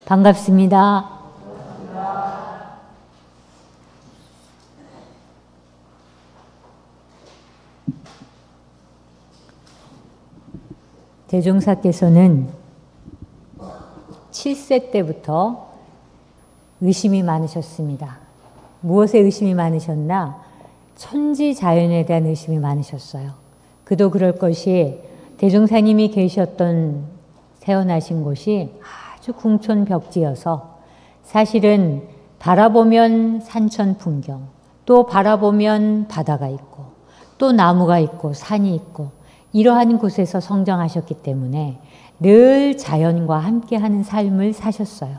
반갑습니다. 대종사께서는 7세 때부터 의심이 많으셨습니다. 무엇에 의심이 많으셨나? 천지자연에 대한 의심이 많으셨어요. 그도 그럴 것이 대종사님이 계셨던 태어나신 곳이 아주 궁촌벽지여서 사실은 바라보면 산천 풍경, 또 바라보면 바다가 있고 또 나무가 있고 산이 있고 이러한 곳에서 성장하셨기 때문에 늘 자연과 함께하는 삶을 사셨어요.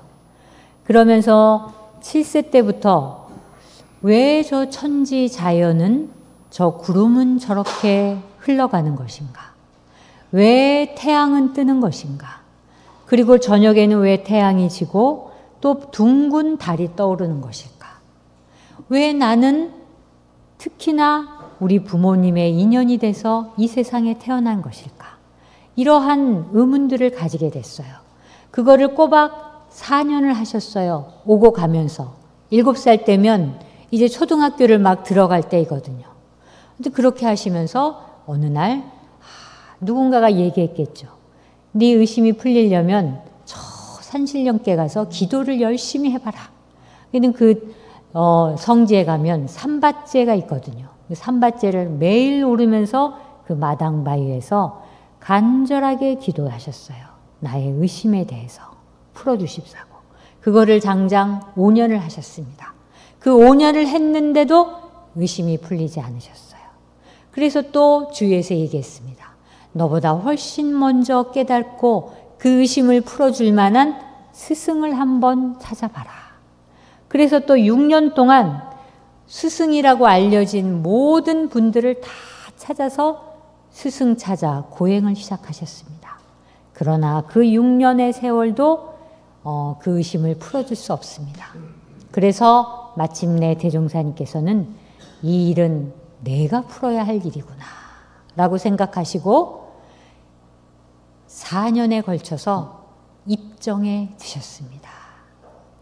그러면서 7세 때부터 왜 저 천지 자연은, 저 구름은 저렇게 흘러가는 것인가? 왜 태양은 뜨는 것인가? 그리고 저녁에는 왜 태양이 지고 또 둥근 달이 떠오르는 것일까? 왜 나는 특히나 우리 부모님의 인연이 돼서 이 세상에 태어난 것일까? 이러한 의문들을 가지게 됐어요. 그거를 꼬박 4년을 하셨어요. 오고 가면서. 7살 때면 이제 초등학교를 막 들어갈 때이거든요. 근데 그렇게 하시면서 어느 날 누군가가 얘기했겠죠. 네 의심이 풀리려면 저 산신령께 가서 기도를 열심히 해봐라. 그 성지에 가면 삼밭제가 있거든요. 그 삼밭제를 매일 오르면서 그 마당 바위에서 간절하게 기도하셨어요. 나의 의심에 대해서 풀어주십사고. 그거를 장장 5년을 하셨습니다. 그 5년을 했는데도 의심이 풀리지 않으셨어요. 그래서 또 주위에서 얘기했습니다. 너보다 훨씬 먼저 깨닫고 그 의심을 풀어줄 만한 스승을 한번 찾아봐라. 그래서 또 6년 동안 스승이라고 알려진 모든 분들을 다 찾아서 스승 찾아 고행을 시작하셨습니다. 그러나 그 6년의 세월도 그 의심을 풀어줄 수 없습니다. 그래서 마침내 대종사님께서는 이 일은 내가 풀어야 할 일이구나 라고 생각하시고 4년에 걸쳐서 입정에 드셨습니다.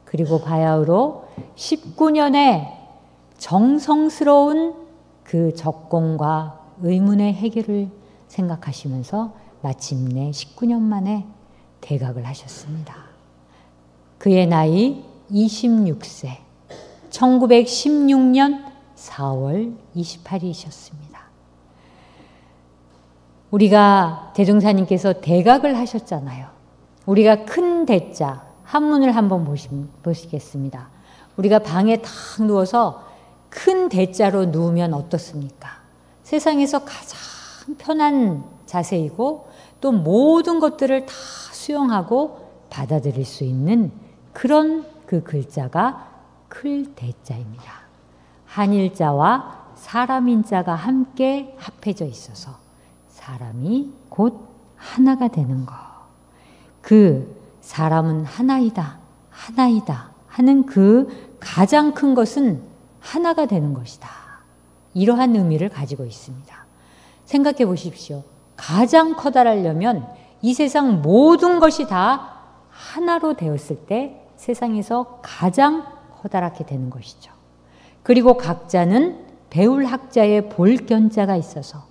그리고 바야흐로 19년에 정성스러운 그 적공과 의문의 해결을 생각하시면서 마침내 19년 만에 대각을 하셨습니다. 그의 나이 26세, 1916년 4월 28일이셨습니다. 우리가 대종사님께서 대각을 하셨잖아요. 우리가 큰 대자, 한문을 한번 보시겠습니다. 우리가 방에 탁 누워서 큰 대자로 누우면 어떻습니까? 세상에서 가장 편한 자세이고 또 모든 것들을 다 수용하고 받아들일 수 있는 그런 그 글자가 클 대자입니다. 한일자와 사람인자가 함께 합해져 있어서 사람이 곧 하나가 되는 것. 그 사람은 하나이다, 하나이다 하는 그 가장 큰 것은 하나가 되는 것이다. 이러한 의미를 가지고 있습니다. 생각해 보십시오. 가장 커다라려면 이 세상 모든 것이 다 하나로 되었을 때 세상에서 가장 커다랗게 되는 것이죠. 그리고 각자는 배울 학자의 볼견자가 있어서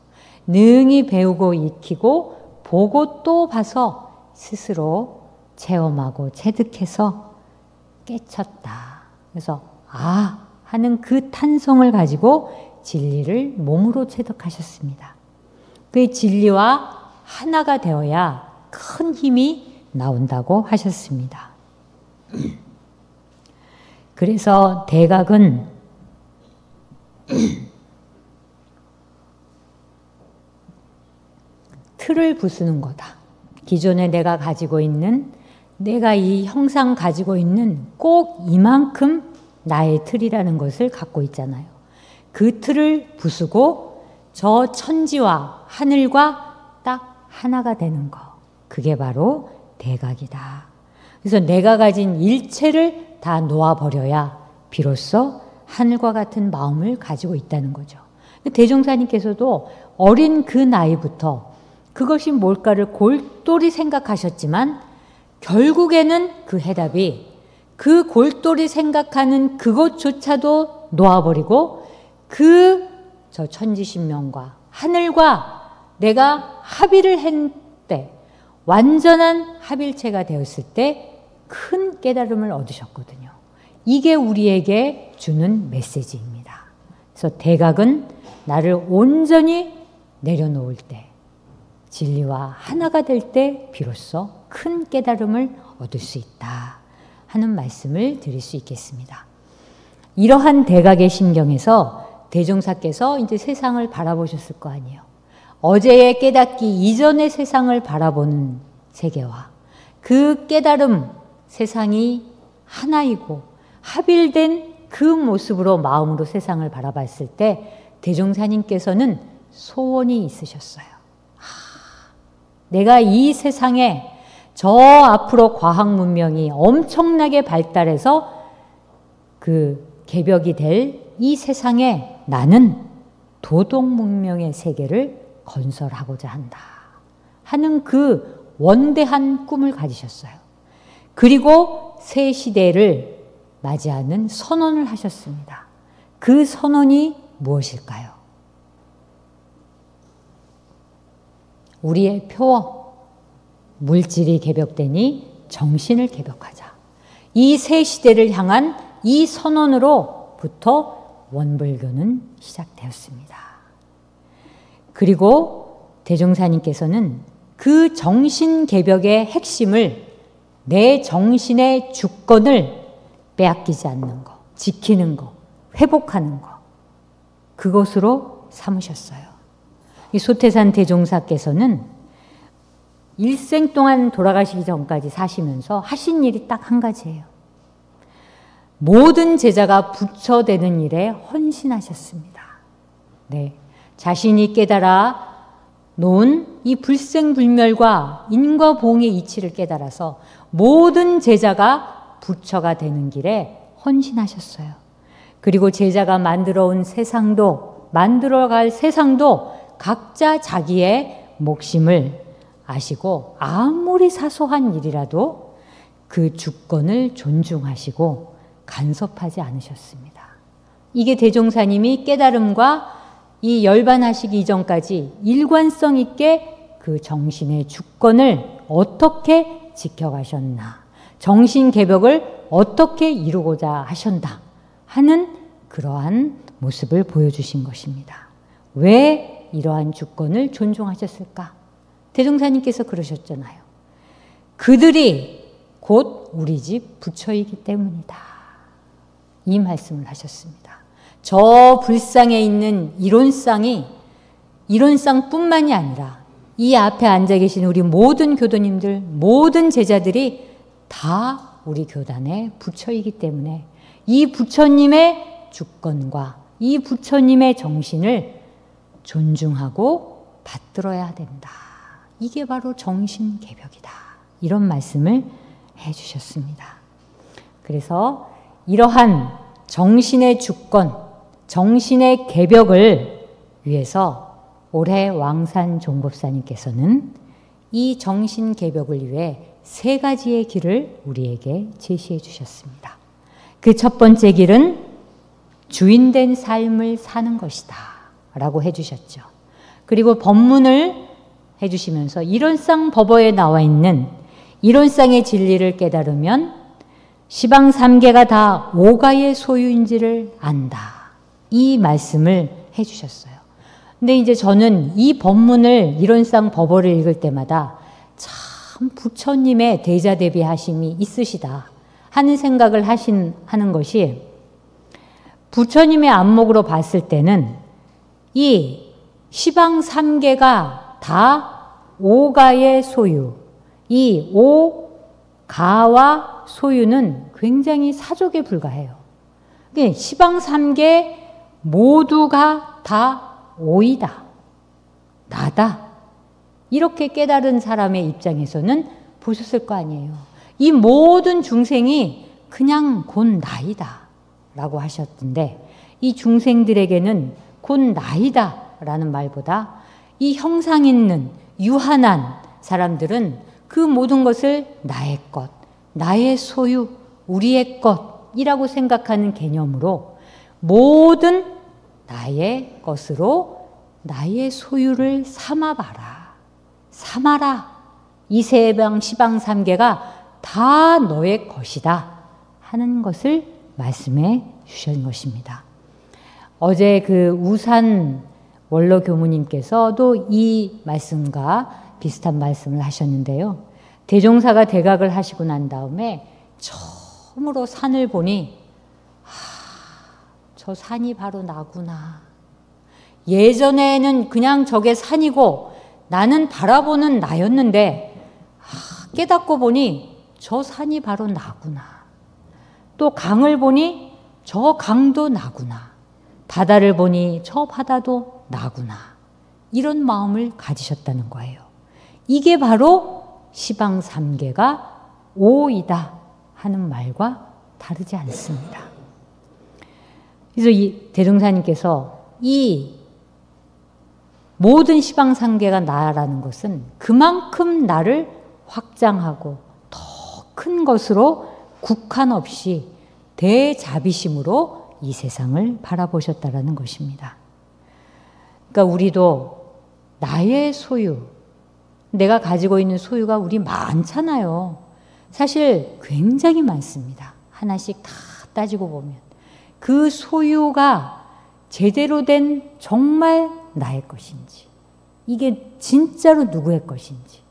능히 배우고 익히고 보고 또 봐서 스스로 체험하고 체득해서 깨쳤다. 그래서 하는 그 탄성을 가지고 진리를 몸으로 체득하셨습니다. 그 진리와 하나가 되어야 큰 힘이 나온다고 하셨습니다. 그래서 대각은 틀을 부수는 거다. 기존에 내가 가지고 있는, 내가 이 형상 가지고 있는 꼭 이만큼 나의 틀이라는 것을 갖고 있잖아요. 그 틀을 부수고 저 천지와 하늘과 딱 하나가 되는 거. 그게 바로 대각이다. 그래서 내가 가진 일체를 다 놓아버려야 비로소 하늘과 같은 마음을 가지고 있다는 거죠. 대종사님께서도 어린 그 나이부터 그것이 뭘까를 골똘히 생각하셨지만 결국에는 그 해답이 그 골똘히 생각하는 그것조차도 놓아버리고 저 천지신명과 하늘과 내가 합의를 했을 때, 완전한 합일체가 되었을 때 큰 깨달음을 얻으셨거든요. 이게 우리에게 주는 메시지입니다. 그래서 대각은 나를 온전히 내려놓을 때, 진리와 하나가 될 때 비로소 큰 깨달음을 얻을 수 있다 하는 말씀을 드릴 수 있겠습니다. 이러한 대각의 심경에서 대종사께서 이제 세상을 바라보셨을 거 아니에요. 어제의 깨닫기 이전의 세상을 바라보는 세계와 그 깨달음, 세상이 하나이고 합일된 그 모습으로 마음으로 세상을 바라봤을 때 대종사님께서는 소원이 있으셨어요. 내가 이 세상에 저 앞으로 과학 문명이 엄청나게 발달해서 그 개벽이 될 이 세상에 나는 도덕 문명의 세계를 건설하고자 한다 하는 그 원대한 꿈을 가지셨어요. 그리고 새 시대를 맞이하는 선언을 하셨습니다. 그 선언이 무엇일까요? 우리의 표어, 물질이 개벽되니 정신을 개벽하자. 이 새 시대를 향한 이 선언으로부터 원불교는 시작되었습니다. 그리고 대종사님께서는 그 정신 개벽의 핵심을 내 정신의 주권을 빼앗기지 않는 것, 지키는 것, 회복하는 것, 그것으로 삼으셨어요. 이 소태산 대종사께서는 일생 동안 돌아가시기 전까지 사시면서 하신 일이 딱 한 가지예요. 모든 제자가 부처되는 일에 헌신하셨습니다. 네, 자신이 깨달아 놓은 이 불생불멸과 인과보응의 이치를 깨달아서 모든 제자가 부처가 되는 길에 헌신하셨어요. 그리고 제자가 만들어온 세상도, 만들어갈 세상도 각자 자기의 몫임을 아시고 아무리 사소한 일이라도 그 주권을 존중하시고 간섭하지 않으셨습니다. 이게 대종사님이 깨달음과 이 열반하시기 이전까지 일관성 있게 그 정신의 주권을 어떻게 지켜가셨나, 정신 개벽을 어떻게 이루고자 하셨나 하는 그러한 모습을 보여주신 것입니다. 왜 이러한 주권을 존중하셨을까? 대종사님께서 그러셨잖아요. 그들이 곧 우리 집 부처이기 때문이다. 이 말씀을 하셨습니다. 저 불상에 있는 이론상이 이론상뿐만이 아니라 이 앞에 앉아 계신 우리 모든 교도님들, 모든 제자들이 다 우리 교단의 부처이기 때문에 이 부처님의 주권과 이 부처님의 정신을 존중하고 받들어야 된다. 이게 바로 정신개벽이다. 이런 말씀을 해주셨습니다. 그래서 이러한 정신의 주권, 정신의 개벽을 위해서 올해 왕산 종법사님께서는 이 정신 개벽을 위해 세 가지의 길을 우리에게 제시해 주셨습니다. 그 첫 번째 길은 주인된 삶을 사는 것이다 라고 해주셨죠. 그리고 법문을 해주시면서 이론상 법어에 나와 있는 이론상의 진리를 깨달으면 시방 삼계가 다 오가의 소유인지를 안다. 이 말씀을 해주셨어요. 근데 이제 저는 이 법문을 이론상 법어를 읽을 때마다 참 부처님의 대자대비하심이 있으시다 하는 생각을 하는 것이, 부처님의 안목으로 봤을 때는 이 시방 삼계가 다 오가의 소유, 이 오가와 소유는 굉장히 사족에 불과해요. 시방 삼계 모두가 다 오이다, 나다, 이렇게 깨달은 사람의 입장에서는 보셨을 거 아니에요. 이 모든 중생이 그냥 곧 나이다 라고 하셨던데, 이 중생들에게는 곧 나이다 라는 말보다 이 형상 있는 유한한 사람들은 그 모든 것을 나의 것, 나의 소유, 우리의 것이라고 생각하는 개념으로 모든 나의 것으로 나의 소유를 삼아봐라. 삼아라. 이세방 시방삼계가 다 너의 것이다 하는 것을 말씀해 주신 것입니다. 어제 그 우산 원로 교무님께서도 이 말씀과 비슷한 말씀을 하셨는데요. 대종사가 대각을 하시고 난 다음에 처음으로 산을 보니 저 산이 바로 나구나. 예전에는 그냥 저게 산이고 나는 바라보는 나였는데 깨닫고 보니 저 산이 바로 나구나. 또 강을 보니 저 강도 나구나. 바다를 보니 저 바다도 나구나. 이런 마음을 가지셨다는 거예요. 이게 바로 시방삼계가 오이다 하는 말과 다르지 않습니다. 그래서 이 대종사님께서 이 모든 시방삼계가 나라는 것은 그만큼 나를 확장하고 더 큰 것으로 국한 없이 대자비심으로 이 세상을 바라보셨다라는 것입니다. 그러니까 우리도 나의 소유, 내가 가지고 있는 소유가 우리 많잖아요. 사실 굉장히 많습니다. 하나씩 다 따지고 보면. 그 소유가 제대로 된 정말 나의 것인지, 이게 진짜로 누구의 것인지.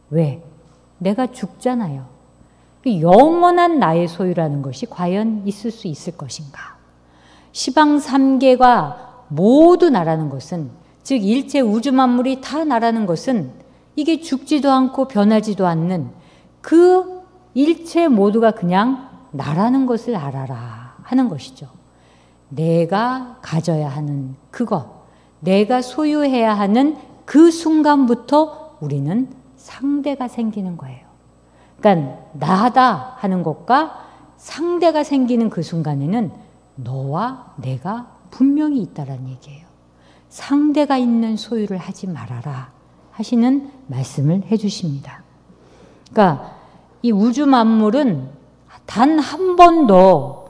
왜? 내가 죽잖아요. 영원한 나의 소유라는 것이 과연 있을 수 있을 것인가? 시방삼계가 모두 나라는 것은, 즉 일체 우주 만물이 다 나라는 것은 이게 죽지도 않고 변하지도 않는 그 일체 모두가 그냥 나라는 것을 알아라 하는 것이죠. 내가 가져야 하는 그것, 내가 소유해야 하는 그 순간부터 우리는 상대가 생기는 거예요. 그러니까 나다 하는 것과 상대가 생기는 그 순간에는 너와 내가 분명히 있다라는 얘기예요. 상대가 있는 소유를 하지 말아라 하시는 말씀을 해주십니다. 그러니까 이 우주 만물은 단 한 번도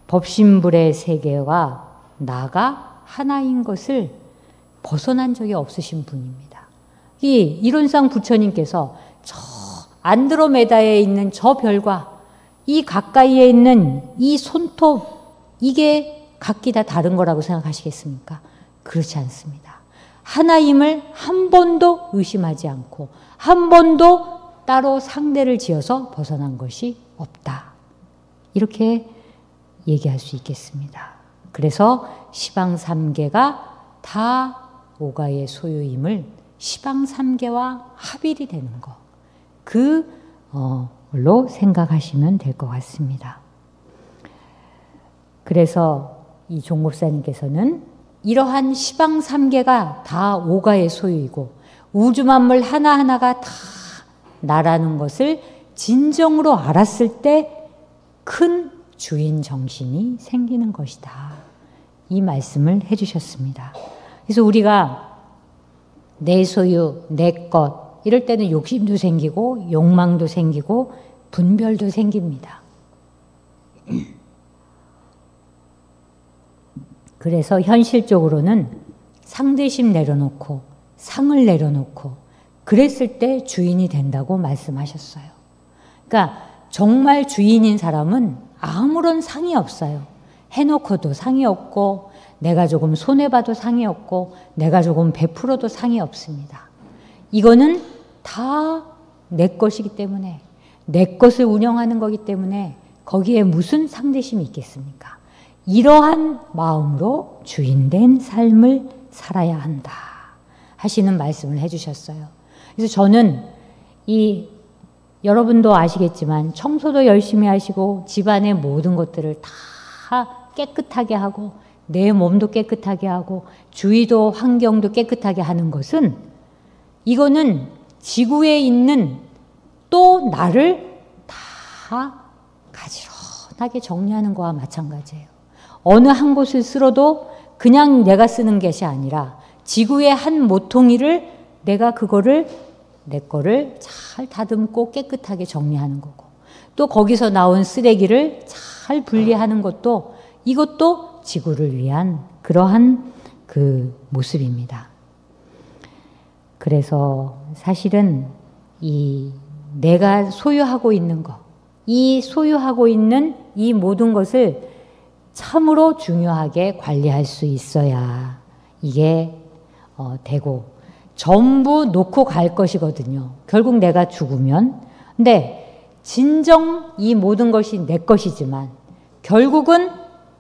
법신불의 세계와 나가 하나인 것을 벗어난 적이 없으신 분입니다. 이 이론상 부처님께서 저 안드로메다에 있는 저 별과 이 가까이에 있는 이 손톱, 이게 각기 다 다른 거라고 생각하시겠습니까? 그렇지 않습니다. 하나임을 한 번도 의심하지 않고 한 번도 따로 상대를 지어서 벗어난 것이 없다. 이렇게 얘기할 수 있겠습니다. 그래서 시방삼계가 다 오가의 소유임을 시방삼계와 합일이 되는 것, 그걸로 생각하시면 될 것 같습니다. 그래서 이 종목사님께서는 이러한 시방삼계가 다 오가의 소유이고 우주 만물 하나하나가 다 나라는 것을 진정으로 알았을 때 큰 주인 정신이 생기는 것이다. 이 말씀을 해주셨습니다. 그래서 우리가 내 소유, 내 것, 이럴 때는 욕심도 생기고 욕망도 생기고 분별도 생깁니다. 그래서 현실적으로는 상대심 내려놓고 상을 내려놓고 그랬을 때 주인이 된다고 말씀하셨어요. 그러니까 정말 주인인 사람은 아무런 상이 없어요. 해놓고도 상이 없고 내가 조금 손해봐도 상이 없고 내가 조금 베풀어도 상이 없습니다. 이거는 다 내 것이기 때문에 내 것을 운영하는 거기 때문에 거기에 무슨 상대심이 있겠습니까? 이러한 마음으로 주인된 삶을 살아야 한다 하시는 말씀을 해주셨어요. 그래서 저는 여러분도 아시겠지만 청소도 열심히 하시고 집안의 모든 것들을 다 깨끗하게 하고 내 몸도 깨끗하게 하고 주위도 환경도 깨끗하게 하는 것은 이거는 지구에 있는 또 나를 다 가지런하게 정리하는 거와 마찬가지예요. 어느 한 곳을 쓸어도 그냥 내가 쓰는 것이 아니라 지구의 한 모퉁이를 내가 그거를 내 거를 잘 다듬고 깨끗하게 정리하는 거고, 또 거기서 나온 쓰레기를 잘 분리하는 것도 이것도 지구를 위한 그러한 그 모습입니다. 그래서 사실은 이 내가 소유하고 있는 것, 이 소유하고 있는 이 모든 것을 참으로 중요하게 관리할 수 있어야 이게 되고, 전부 놓고 갈 것이거든요. 결국 내가 죽으면. 근데 진정 이 모든 것이 내 것이지만 결국은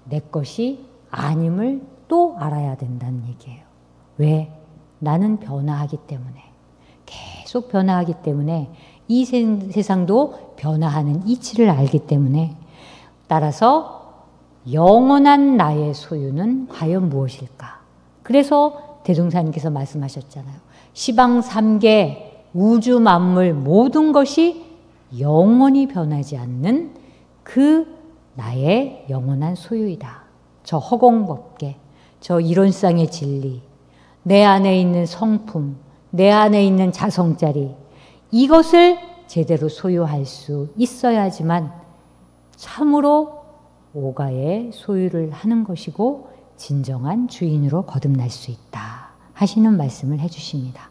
내 것이 아님을 또 알아야 된다는 얘기예요. 왜? 나는 변화하기 때문에, 계속 변화하기 때문에, 이 세상도 변화하는 이치를 알기 때문에, 따라서 영원한 나의 소유는 과연 무엇일까? 그래서 대종사님께서 말씀하셨잖아요. 시방 삼계 우주 만물 모든 것이 영원히 변하지 않는 그 나의 영원한 소유이다. 저 허공법계, 저 이론상의 진리, 내 안에 있는 성품, 내 안에 있는 자성자리, 이것을 제대로 소유할 수 있어야지만 참으로 오가의 소유를 하는 것이고 진정한 주인으로 거듭날 수 있다 하시는 말씀을 해주십니다.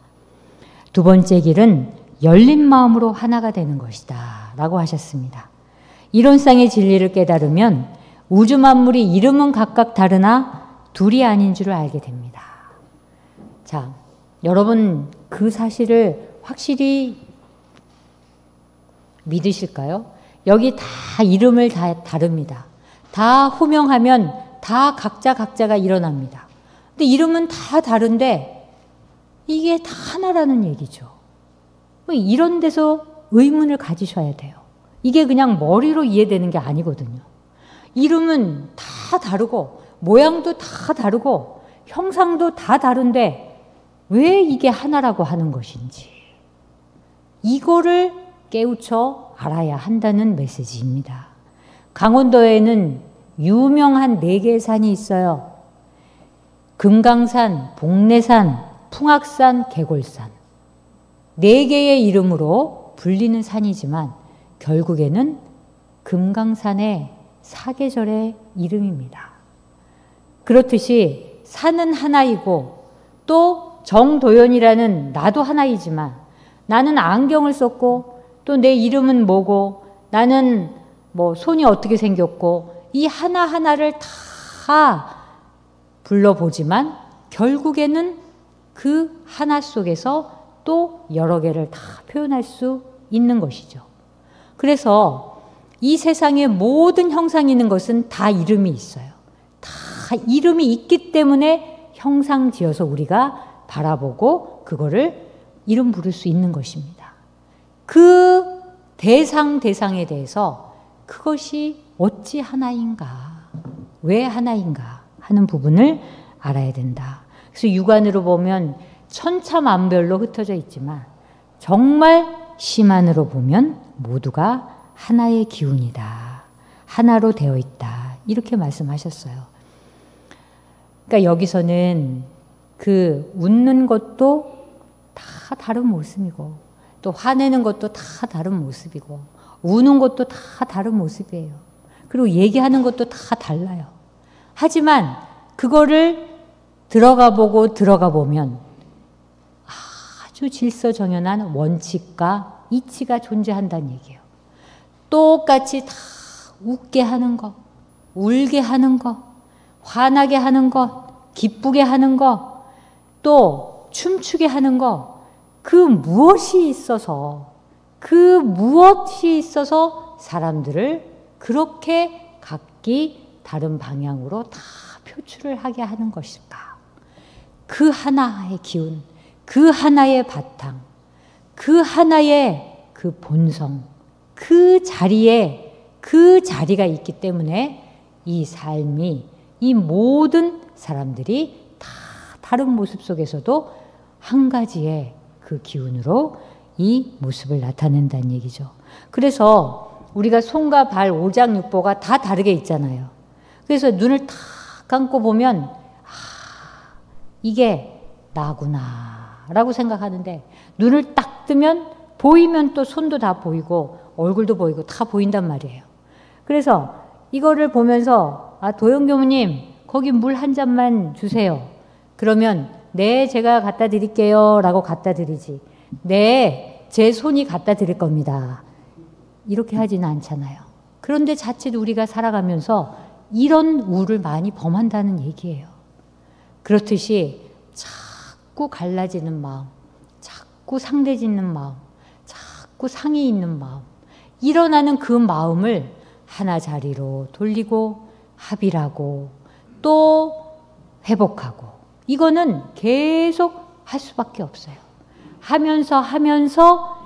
두 번째 길은 열린 마음으로 하나가 되는 것이다 라고 하셨습니다. 이론상의 진리를 깨달으면 우주 만물이 이름은 각각 다르나 둘이 아닌 줄을 알게 됩니다. 자, 여러분 그 사실을 확실히 믿으실까요? 여기 다 이름을 다 다릅니다. 다 호명하면 다 각자가 일어납니다. 근데 이름은 다 다른데 이게 다 하나라는 얘기죠. 이런 데서 의문을 가지셔야 돼요. 이게 그냥 머리로 이해되는 게 아니거든요. 이름은 다 다르고 모양도 다 다르고 형상도 다 다른데 왜 이게 하나라고 하는 것인지 이거를 깨우쳐 알아야 한다는 메시지입니다. 강원도에는 유명한 4개의 산이 있어요. 금강산, 복례산, 풍악산, 개골산. 4개의 이름으로 불리는 산이지만 결국에는 금강산의 사계절의 이름입니다. 그렇듯이 산은 하나이고 또 정도연이라는 나도 하나이지만 나는 안경을 썼고 또 내 이름은 뭐고 나는 뭐 손이 어떻게 생겼고 이 하나하나를 다 불러보지만 결국에는 그 하나 속에서 또 여러 개를 다 표현할 수 있는 것이죠. 그래서 이 세상의 모든 형상이 있는 것은 다 이름이 있어요. 다 이름이 있기 때문에 형상 지어서 우리가 바라보고 그거를 이름 부를 수 있는 것입니다. 그 대상에 대해서 그것이 어찌 하나인가, 왜 하나인가 하는 부분을 알아야 된다. 그래서 육안으로 보면 천차만별로 흩어져 있지만 정말 심안으로 보면 모두가 하나의 기운이다. 하나로 되어 있다. 이렇게 말씀하셨어요. 그러니까 여기서는 그 웃는 것도 다 다른 모습이고 또 화내는 것도 다 다른 모습이고 우는 것도 다 다른 모습이에요. 그리고 얘기하는 것도 다 달라요. 하지만 그거를 들어가 보면 아주 질서정연한 원칙과 이치가 존재한다는 얘기예요. 똑같이 다 웃게 하는 것, 울게 하는 것, 화나게 하는 것, 기쁘게 하는 것, 또 춤추게 하는 것, 그 무엇이 있어서 사람들을 그렇게 각기 다른 방향으로 다 표출을 하게 하는 것일까? 그 하나의 기운, 그 하나의 바탕, 그 하나의 그 본성, 그 자리가 있기 때문에 이 삶이, 이 모든 사람들이 다 다른 모습 속에서도 한 가지의 그 기운으로 이 모습을 나타낸다는 얘기죠. 그래서 우리가 손과 발, 오장육부가 다 다르게 있잖아요. 그래서 눈을 탁 감고 보면 이게 나구나 라고 생각하는데 눈을 딱 딱 뜨면 보이면 또 손도 다 보이고 얼굴도 보이고 다 보인단 말이에요. 그래서 이거를 보면서 도영 교무님 거기 물 한 잔만 주세요. 그러면 네 제가 갖다 드릴게요 라고 갖다 드리지 네 제 손이 갖다 드릴 겁니다. 이렇게 하지는 않잖아요. 그런데 자칫 우리가 살아가면서 이런 우를 많이 범한다는 얘기예요. 그렇듯이 자꾸 갈라지는 마음, 자꾸 상대짓는 마음, 자꾸 상이 있는 마음, 일어나는 그 마음을 하나 자리로 돌리고 합의하고 또 회복하고 이거는 계속 할 수밖에 없어요. 하면서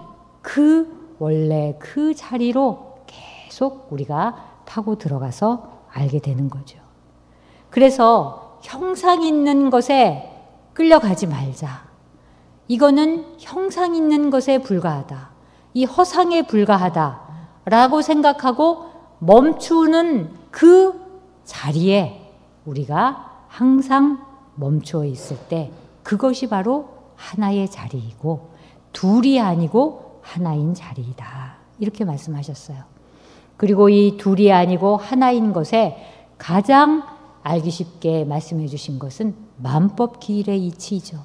그 원래 그 자리로 계속 우리가 파고 들어가서 알게 되는 거죠. 그래서 형상 있는 것에 끌려가지 말자. 이거는 형상 있는 것에 불과하다. 이 허상에 불과하다. 라고 생각하고 멈추는 그 자리에 우리가 항상 멈추어 있을 때 그것이 바로 하나의 자리이고 둘이 아니고 하나인 자리이다. 이렇게 말씀하셨어요. 그리고 이 둘이 아니고 하나인 것에 가장 알기 쉽게 말씀해 주신 것은 만법기일의 이치이죠.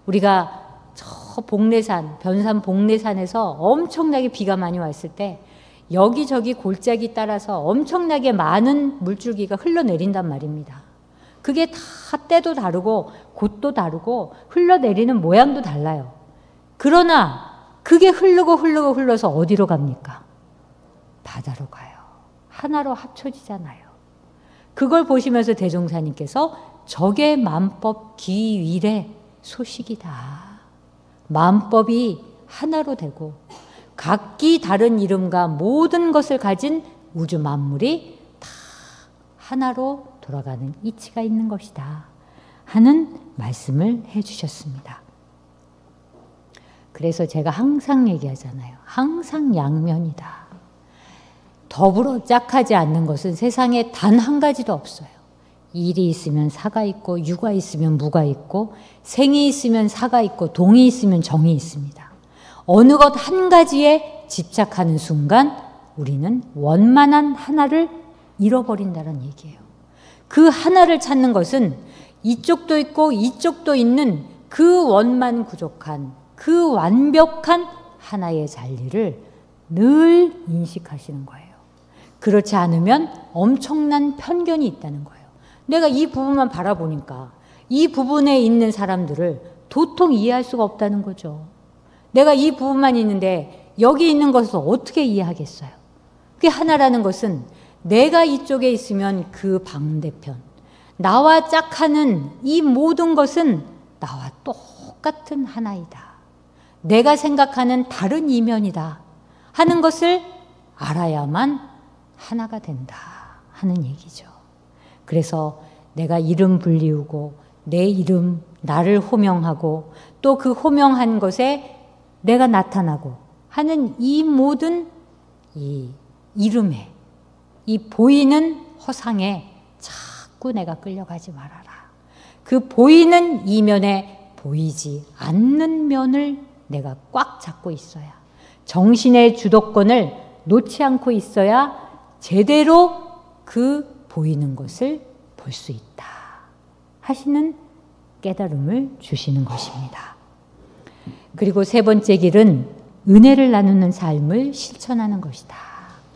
우리가 저 복례산, 변산 복례산에서 엄청나게 비가 많이 왔을 때 여기저기 골짜기 따라서 엄청나게 많은 물줄기가 흘러내린단 말입니다. 그게 다 때도 다르고 곳도 다르고 흘러내리는 모양도 달라요. 그러나 그게 흘러서 어디로 갑니까? 바다로 가요. 하나로 합쳐지잖아요. 그걸 보시면서 대종사님께서 저게 만법기일의 소식이다. 만법이 하나로 되고 각기 다른 이름과 모든 것을 가진 우주 만물이 다 하나로 돌아가는 이치가 있는 것이다 하는 말씀을 해주셨습니다. 그래서 제가 항상 얘기하잖아요. 항상 양면이다. 더불어 짝하지 않는 것은 세상에 단 한 가지도 없어요. 일이 있으면 사가 있고 유가 있으면 무가 있고 생이 있으면 사가 있고 동이 있으면 정이 있습니다. 어느 것 한 가지에 집착하는 순간 우리는 원만한 하나를 잃어버린다는 얘기예요. 그 하나를 찾는 것은 이쪽도 있고 이쪽도 있는 그 원만 부족한 그 완벽한 하나의 진리를 늘 인식하시는 거예요. 그렇지 않으면 엄청난 편견이 있다는 거예요. 내가 이 부분만 바라보니까 이 부분에 있는 사람들을 도통 이해할 수가 없다는 거죠. 내가 이 부분만 있는데 여기 있는 것을 어떻게 이해하겠어요? 그게 하나라는 것은 내가 이쪽에 있으면 그 반대편, 나와 짝하는 이 모든 것은 나와 똑같은 하나이다. 내가 생각하는 다른 이면이다 하는 것을 알아야만 하나가 된다 하는 얘기죠. 그래서 내가 이름 불리우고 내 이름, 나를 호명하고 또 그 호명한 것에 내가 나타나고 하는 이 모든 이 이름에 이 보이는 허상에 자꾸 내가 끌려가지 말아라. 그 보이는 이면에 보이지 않는 면을 내가 꽉 잡고 있어야 정신의 주도권을 놓지 않고 있어야 제대로 그 보이는 것을 볼 수 있다 하시는 깨달음을 주시는 것입니다. 그리고 세 번째 길은 은혜를 나누는 삶을 실천하는 것이다.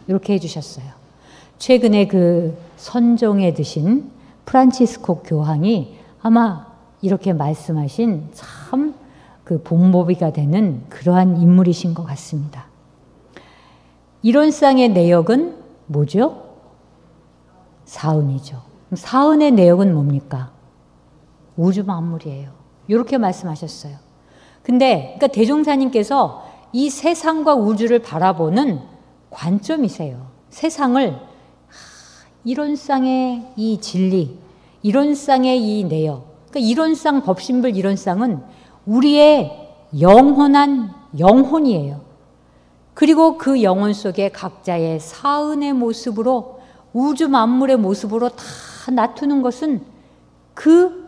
이렇게 해주셨어요. 최근에 그 선종에 드신 프란치스코 교황이 아마 이렇게 말씀하신 참 그 본보기가 되는 그러한 인물이신 것 같습니다. 이론상의 내역은 뭐죠? 사은이죠. 사은의 내역은 뭡니까? 우주 만물이에요. 이렇게 말씀하셨어요. 근데 그러니까 대종사님께서 이 세상과 우주를 바라보는 관점이세요. 세상을 이론상의 이 진리, 이론상의 이 내역, 그러니까 이론상 법신불 이론상은 우리의 영원한 영혼이에요. 그리고 그 영혼 속에 각자의 사은의 모습으로 우주 만물의 모습으로 다 나타나는 것은 그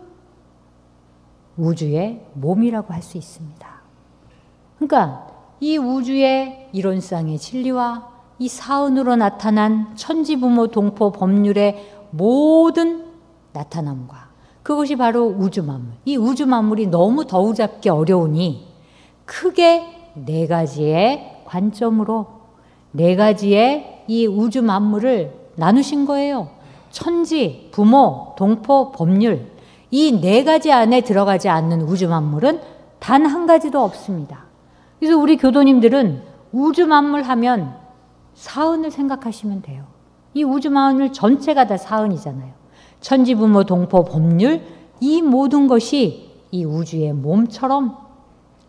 우주의 몸이라고 할 수 있습니다. 그러니까 이 우주의 이론상의 진리와 이 사은으로 나타난 천지부모 동포 법률의 모든 나타남과 그것이 바로 우주 만물. 이 우주 만물이 너무 더우 잡기 어려우니 크게 네 가지의 관점으로 네 가지의 이 우주 만물을 나누신 거예요. 천지, 부모, 동포, 법률. 이 네 가지 안에 들어가지 않는 우주 만물은 단 한 가지도 없습니다. 그래서 우리 교도님들은 우주 만물 하면 사은을 생각하시면 돼요. 이 우주 만물 전체가 다 사은이잖아요. 천지, 부모, 동포, 법률, 이 모든 것이 이 우주의 몸처럼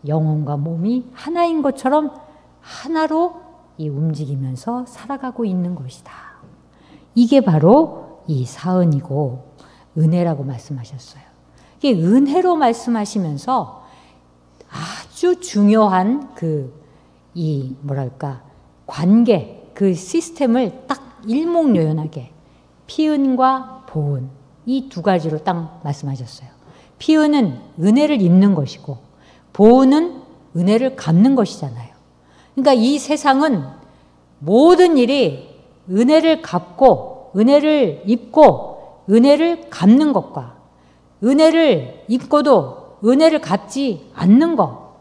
영혼과 몸이 하나인 것처럼 하나로 이 움직이면서 살아가고 있는 것이다. 이게 바로 이 사은이고 은혜라고 말씀하셨어요. 이게 은혜로 말씀하시면서 아주 중요한 이 뭐랄까 관계, 그 시스템을 딱 일목요연하게 피은과 보은 이 두 가지로 딱 말씀하셨어요. 피은은 은혜를 입는 것이고 보은은 은혜를 갚는 것이잖아요. 그러니까 이 세상은 모든 일이 은혜를 갚고 은혜를 입고 은혜를 갚는 것과 은혜를 입고도 은혜를 갚지 않는 것,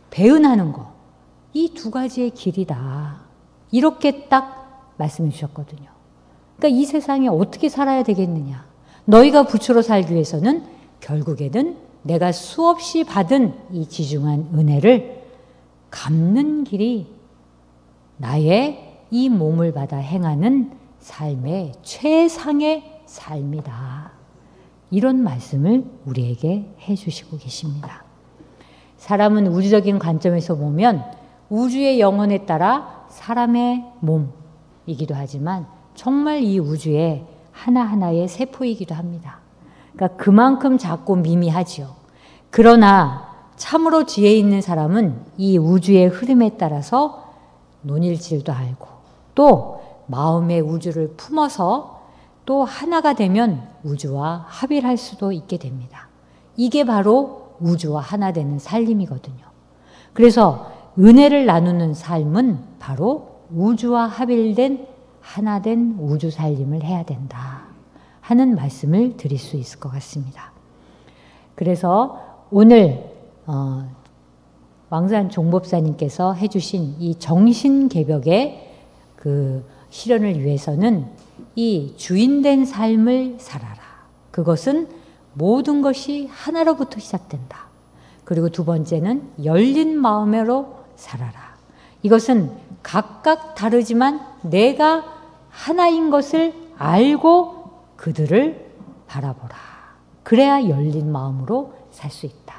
배은하는 것, 이 두 가지의 길이다. 이렇게 딱 말씀해 주셨거든요. 그러니까 이 세상에 어떻게 살아야 되겠느냐. 너희가 부처로 살기 위해서는 결국에는 내가 수없이 받은 이 지중한 은혜를 갚는 길이 나의 이 몸을 받아 행하는 삶의 최상의 삶이다. 이런 말씀을 우리에게 해주시고 계십니다. 사람은 우주적인 관점에서 보면 우주의 영혼에 따라 사람의 몸이기도 하지만 정말 이 우주의 하나하나의 세포이기도 합니다. 그러니까 그만큼 작고 미미하지요. 그러나 참으로 지혜 있는 사람은 이 우주의 흐름에 따라서 논일질도 알고 또 마음의 우주를 품어서 또 하나가 되면 우주와 합일할 수도 있게 됩니다. 이게 바로 우주와 하나 되는 살림이거든요. 그래서 은혜를 나누는 삶은 바로 우주와 합일된 하나 된 우주 살림을 해야 된다 하는 말씀을 드릴 수 있을 것 같습니다. 그래서 오늘 왕산 종법사님께서 해주신 이 정신개벽의 그 실현을 위해서는 이 주인된 삶을 살아라. 그것은 모든 것이 하나로부터 시작된다. 그리고 두 번째는 열린 마음으로 살아라. 이것은 각각 다르지만 내가 하나인 것을 알고 그들을 바라보라. 그래야 열린 마음으로 살 수 있다.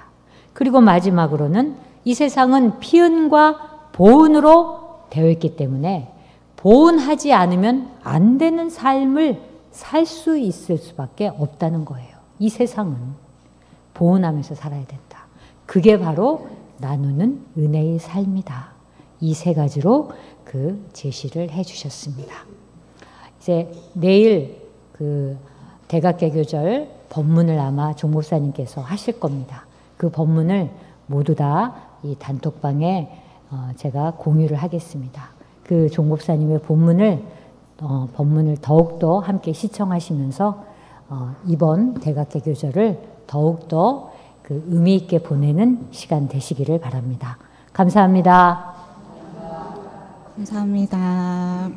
그리고 마지막으로는 이 세상은 피은과 보은으로 되어 있기 때문에 보은하지 않으면 안 되는 삶을 살 수 있을 수밖에 없다는 거예요. 이 세상은 보은하면서 살아야 된다. 그게 바로 나누는 은혜의 삶이다. 이 세 가지로 그 제시를 해 주셨습니다. 이제 내일 그 대각개교절 법문을 아마 종목사님께서 하실 겁니다. 그 법문을 모두 다 이 단톡방에 제가 공유를 하겠습니다. 그 종목사님의 법문을 더욱더 함께 시청하시면서 이번 대각개교절을 더욱더 그 의미 있게 보내는 시간 되시기를 바랍니다. 감사합니다. 감사합니다.